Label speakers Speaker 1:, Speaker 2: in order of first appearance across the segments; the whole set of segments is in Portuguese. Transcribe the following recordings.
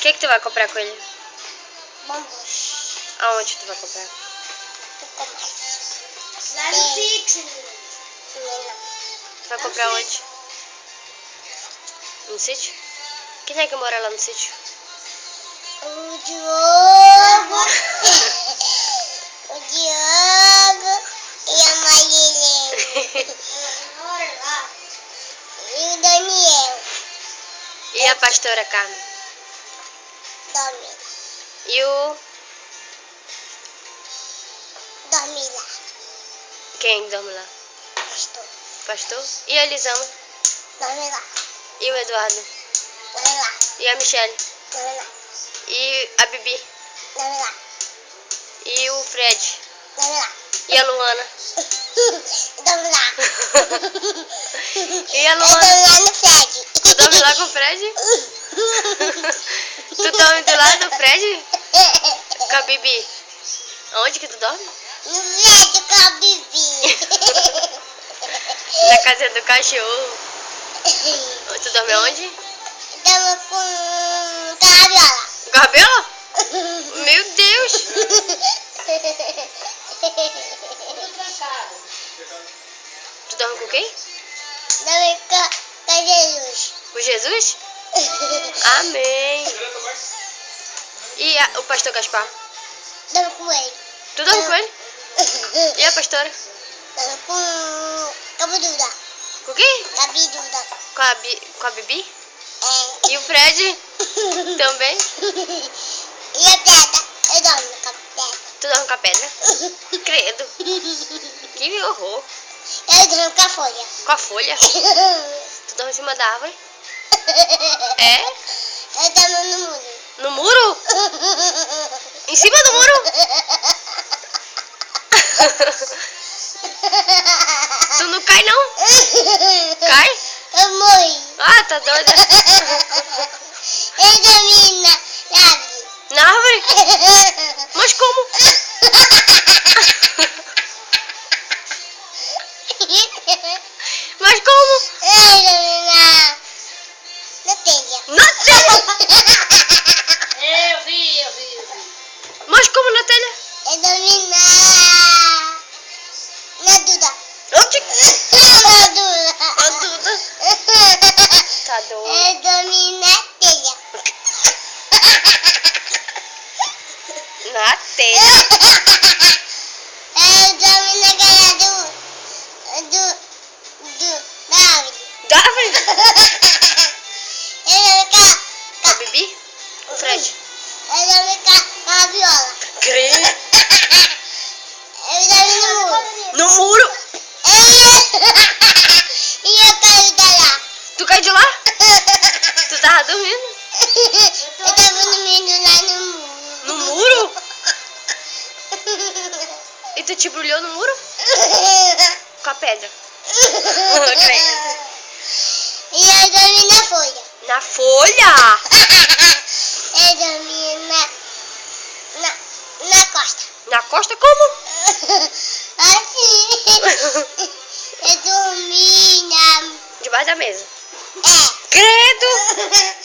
Speaker 1: que tu vai comprar com ele?
Speaker 2: Bombons.
Speaker 1: Aonde tu vai comprar?
Speaker 2: Lá no sítio.
Speaker 1: Tu vai comprar onde? No sítio? Quem é que mora lá no sítio?
Speaker 2: O Diogo. O Diogo e a Marilene. E o Daniel.
Speaker 1: E a pastora Carmen?
Speaker 2: Dorme.
Speaker 1: E o...
Speaker 2: Dorme lá.
Speaker 1: Quem dorme lá?
Speaker 2: Pastor.
Speaker 1: Pastor? E a Elisama?
Speaker 2: Dorme lá.
Speaker 1: E o Eduardo?
Speaker 2: Dorme lá.
Speaker 1: E a Michelle?
Speaker 2: Dorme lá.
Speaker 1: E a Bibi?
Speaker 2: Dorme lá.
Speaker 1: E o Fred?
Speaker 2: Dorme lá.
Speaker 1: E a Luana?
Speaker 2: Dorme lá.
Speaker 1: E a
Speaker 2: Eu
Speaker 1: Luana?
Speaker 2: dorme lá no Fred.
Speaker 1: Tu dorme lá com o Fred? Tu dorme do lado do Fred? Com a Bibi? Onde que tu dorme?
Speaker 2: No Fred com a Bibi.
Speaker 1: Na casa do cachorro. Tu dorme onde?
Speaker 2: Dorme com Gaviola.
Speaker 1: Gabriela? Meu Deus! Tu dorme com quem?
Speaker 2: Dorme com Jesus.
Speaker 1: Com Jesus? Amém. E o pastor Gaspar?
Speaker 2: Dorme com ele.
Speaker 1: Tu dorme com ele? E a pastora?
Speaker 2: Dorme com a Duda.
Speaker 1: Com quem?
Speaker 2: Com a Biduda.
Speaker 1: Com a Bibi?
Speaker 2: É.
Speaker 1: E o Fred? Também?
Speaker 2: E a pedra? Eu dormo com a pedra.
Speaker 1: Tu dorme com a pedra? Credo. Que horror.
Speaker 2: Eu dormo com a folha.
Speaker 1: Com a folha? Tu dorme em cima da árvore? É?
Speaker 2: Eu dormo no muro.
Speaker 1: No muro? Em cima do muro? Tu não cai não? Cai?
Speaker 2: Eu morri.
Speaker 1: Ah, tá doida.
Speaker 2: Eu dormi na árvore.
Speaker 1: Na árvore? Mas como? Mas como?
Speaker 2: Eu dormi na telha.
Speaker 1: Na telha?
Speaker 3: Eu vi.
Speaker 1: Mas como na telha?
Speaker 2: Eu dormi na Duda.
Speaker 1: Onde?
Speaker 2: Na Duda.
Speaker 1: Na Duda. Tá doido.
Speaker 2: Eu dormi na telha.
Speaker 1: Na telha?
Speaker 2: Eu dormi na galha da árvore.
Speaker 1: Da árvore?
Speaker 2: Eu dormi
Speaker 1: Com a Bibi? Com o Fred?
Speaker 2: eu dormi com a viola.
Speaker 1: Credo.
Speaker 2: Eu dormi no muro.
Speaker 1: No muro?
Speaker 2: E eu caí de lá.
Speaker 1: Tu caiu de lá? Tu tava dormindo?
Speaker 2: Eu tava dormindo lá no muro.
Speaker 1: No muro? E tu te embrulhou no muro? Com a pedra? Credo.
Speaker 2: E eu dormi na folha.
Speaker 1: Na folha?
Speaker 2: Eu dormi na costa.
Speaker 1: Na costa como?
Speaker 2: Assim. Eu dormi na...
Speaker 1: Debaixo da mesa.
Speaker 2: É.
Speaker 1: Credo!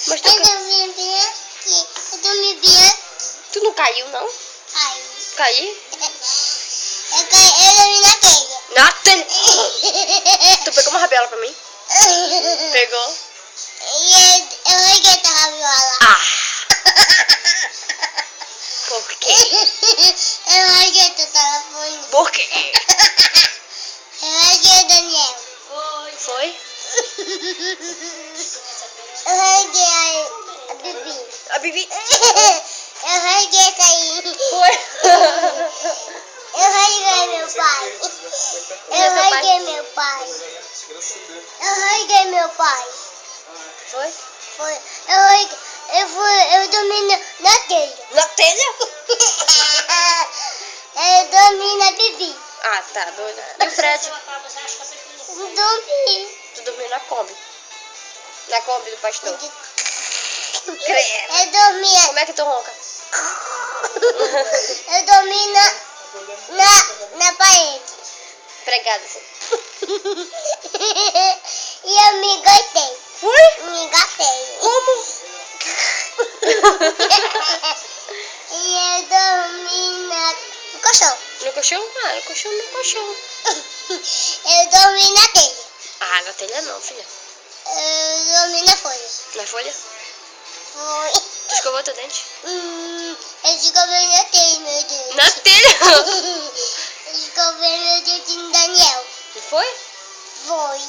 Speaker 1: Mas tu,
Speaker 2: Eu dormi bem aqui. Eu dormi bem aqui.
Speaker 1: tu não caiu, não?
Speaker 2: Aí.
Speaker 1: Caiu?
Speaker 2: Eu dormi na telha.
Speaker 1: Na telha! Tu pegou uma rabiola pra mim? Pegou?
Speaker 2: E eu reguei a rabiola.
Speaker 1: Ah! Por quê?
Speaker 2: Eu reguei o telefone.
Speaker 1: Por quê?
Speaker 2: Eu reguei o Daniel.
Speaker 1: Foi?
Speaker 2: Eu reguei a Bibi.
Speaker 1: A Bibi?
Speaker 2: Eu reguei essa aí.
Speaker 1: Foi?
Speaker 2: Eu reguei meu pai. Eu reguei meu pai. Eu reguei meu pai.
Speaker 1: Foi?
Speaker 2: Foi. Eu dormi na telha.
Speaker 1: Na telha?
Speaker 2: Eu dormi na Bibi.
Speaker 1: Ah, tá doida. E o Fred?
Speaker 2: Dormi.
Speaker 1: Tu dormiu na Kombi. Na Kombi do pastor. Credo.
Speaker 2: Eu dormi.
Speaker 1: Como é que tu ronca?
Speaker 2: Eu dormi na parede.
Speaker 1: Pregado assim.
Speaker 2: E eu me gostei.
Speaker 1: Foi?
Speaker 2: Me gostei.
Speaker 1: Como?
Speaker 2: E eu dormi no colchão.
Speaker 1: No colchão? Ah, no colchão.
Speaker 2: Eu dormi na telha.
Speaker 1: Ah, na telha não, filha.
Speaker 2: Eu dormi na folha.
Speaker 1: Na folha?
Speaker 2: Foi.
Speaker 1: Tu escovou teu dente?
Speaker 2: Eu escovei na telha, meu Deus.
Speaker 1: Na telha?
Speaker 2: Eu escovei meu dedinho, Daniel.
Speaker 1: E foi?
Speaker 2: Foi.